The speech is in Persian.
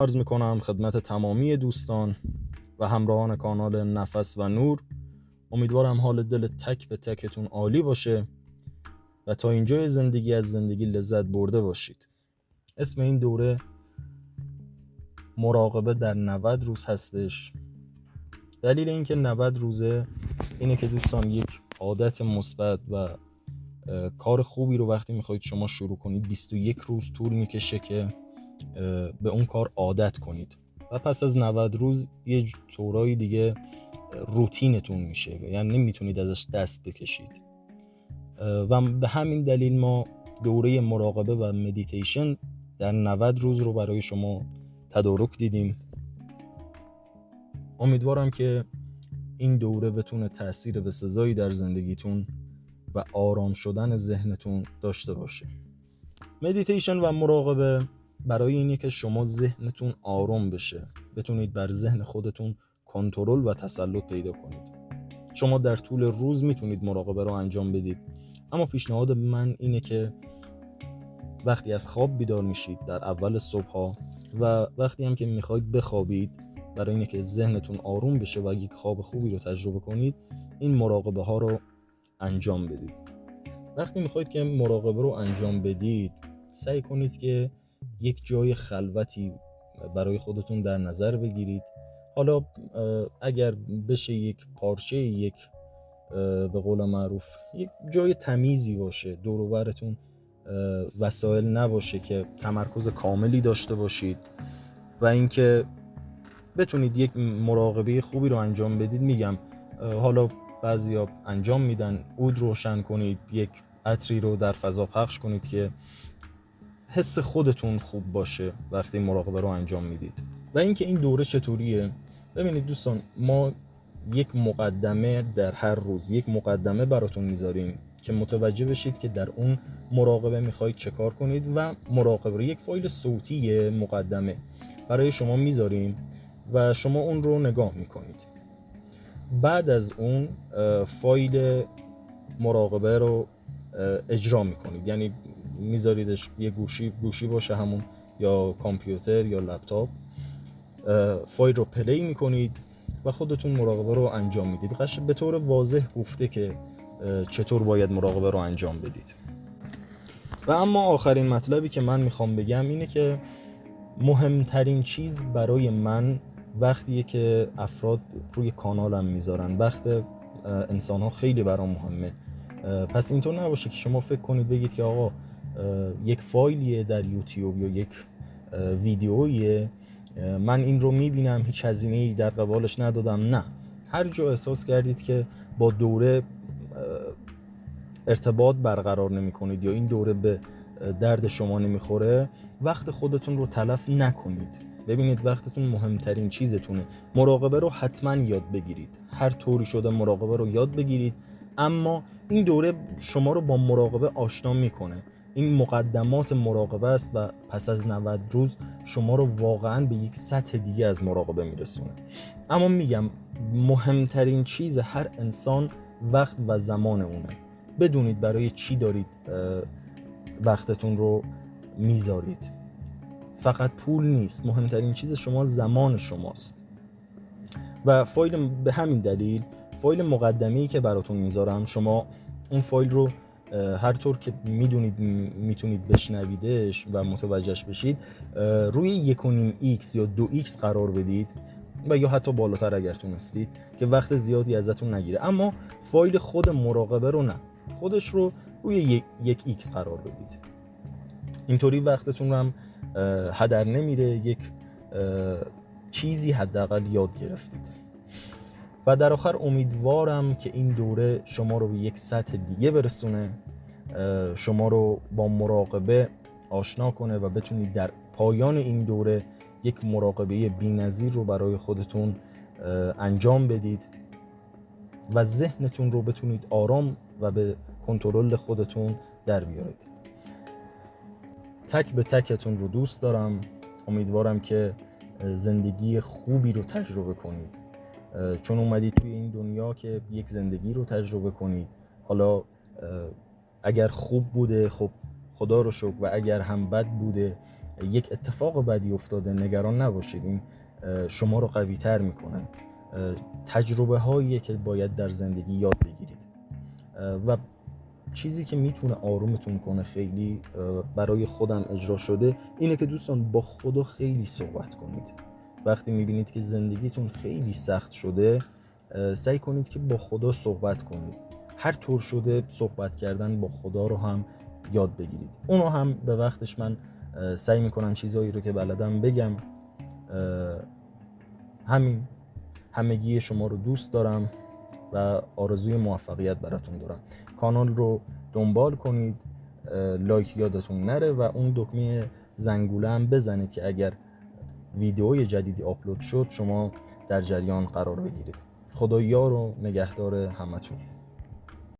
عرض میکنم خدمت تمامی دوستان و همراهان کانال نفس و نور. امیدوارم حال دل تک به تکتون عالی باشه و تا اینجای زندگی از زندگی لذت برده باشید. اسم این دوره مراقبه در 90 روز هستش. دلیل اینکه 90 روزه اینه که دوستان یک عادت مثبت و کار خوبی رو وقتی میخواید شما شروع کنید 21 روز طول میکشه که به اون کار عادت کنید و پس از 90 روز یه طورایی دیگه روتینتون میشه، یعنی نمیتونید ازش دست بکشید. و به همین دلیل ما دوره مراقبه و مدیتیشن در 90 روز رو برای شما تدارک دیدیم. امیدوارم که این دوره بتونه تأثیر بسزایی در زندگیتون و آرام شدن ذهنتون داشته باشه. مدیتیشن و مراقبه برای اینه که شما ذهنتون آروم بشه، بتونید بر ذهن خودتون کنترل و تسلط پیدا کنید. شما در طول روز میتونید مراقبه رو انجام بدید، اما پیشنهاد من اینه که وقتی از خواب بیدار میشید در اول صبح‌ها و وقتی هم که میخواید بخوابید، برای اینه که ذهنتون آروم بشه و یک خواب خوبی رو تجربه کنید، این مراقبه ها رو انجام بدید. وقتی میخواید که مراقبه رو انجام بدید، سعی کنید که یک جای خلوتی برای خودتون در نظر بگیرید. حالا اگر بشه یک پارچه، یک به قول معروف یک جای تمیزی باشه، دور و برتون وسایل نباشه که تمرکز کاملی داشته باشید و اینکه بتونید یک مراقبه خوبی رو انجام بدید. میگم حالا بعضیا انجام میدن عود روشن کنید، یک عطری رو در فضا پخش کنید که حس خودتون خوب باشه وقتی مراقبه رو انجام میدید. و اینکه این دوره چطوریه، ببینید دوستان، ما یک مقدمه در هر روز، یک مقدمه براتون میذاریم که متوجه بشید که در اون مراقبه میخواید چه کار کنید و مراقبه رو یک فایل صوتی مقدمه برای شما میذاریم و شما اون رو نگاه میکنید. بعد از اون فایل مراقبه رو اجرا میکنید، یعنی میذاریدش یه گوشی باشه، همون یا کامپیوتر یا لپتاپ، فایل رو پلی میکنید و خودتون مراقبه رو انجام میدید. به طور واضح گفته که چطور باید مراقبه رو انجام بدید. و اما آخرین مطلبی که من میخوام بگم اینه که مهمترین چیز برای من وقتیه که افراد روی کانالم میذارن، وقت انسان ها خیلی برام مهمه. پس اینطور نباشه که شما فکر کنید بگید که آقا یک فایلیه در یوتیوب یا یک ویدیویه، من این رو میبینم، هیچ هزینه‌ای در قبالش ندادم. نه، هر جا احساس کردید که با دوره ارتباط برقرار نمی کنید یا این دوره به درد شما نمیخوره، وقت خودتون رو تلف نکنید. ببینید وقتتون مهمترین چیزتونه. مراقبه رو حتما یاد بگیرید، هر طوری شده مراقبه رو یاد بگیرید، اما این دوره شما رو با مراقبه آشنا میکنه. این مقدمات مراقبه است و پس از 90 روز شما رو واقعا به یک سطح دیگه از مراقبه میرسونه. اما میگم مهمترین چیز هر انسان وقت و زمان اونه. بدونید برای چی دارید وقتتون رو میذارید. فقط پول نیست، مهمترین چیز شما زمان شماست. و فایل به همین دلیل فایل مقدمه‌ای که براتون میذارم، شما اون فایل رو هر طور که میدونید میتونید بشنویدش و متوجهش بشید، روی 1.5x یا 2x قرار بدید و یا حتی بالاتر اگر تونستید که وقت زیادی ازتون نگیره. اما فایل خود مراقبه رو نه، خودش رو روی 1x قرار بدید. اینطوری وقتتون رو هم هدر نمیره، یک چیزی حداقل یاد گرفتید. و در آخر امیدوارم که این دوره شما رو به یک سطح دیگه برسونه، شما رو با مراقبه آشنا کنه و بتونید در پایان این دوره یک مراقبه بی‌نظیر رو برای خودتون انجام بدید و ذهنتون رو بتونید آرام و به کنترل خودتون در بیارید. تک به تکتون رو دوست دارم. امیدوارم که زندگی خوبی رو تجربه کنید، چون اومدید توی این دنیا که یک زندگی رو تجربه کنید. حالا اگر خوب بوده خب خدا رو شکر، و اگر هم بد بوده یک اتفاق بدی افتاده نگران نباشید، این شما رو قوی تر میکنه. تجربه هاییه که باید در زندگی یاد بگیرید و چیزی که میتونه آرومتون کنه، خیلی برای خودم اجرا شده، اینه که دوستان با خدا خیلی صحبت کنید. وقتی میبینید که زندگیتون خیلی سخت شده، سعی کنید که با خدا صحبت کنید. هر طور شده صحبت کردن با خدا رو هم یاد بگیرید. اونو هم به وقتش من سعی میکنم چیزایی رو که بلدم بگم. همین، همگی شما رو دوست دارم و آرزوی موفقیت براتون دارم. کانال رو دنبال کنید، لایک یادتون نره و اون دکمه زنگوله هم بزنید که اگر ویدئوی جدیدی آپلود شد شما در جریان قرار بگیرید. خدا یار و نگهدار همتون.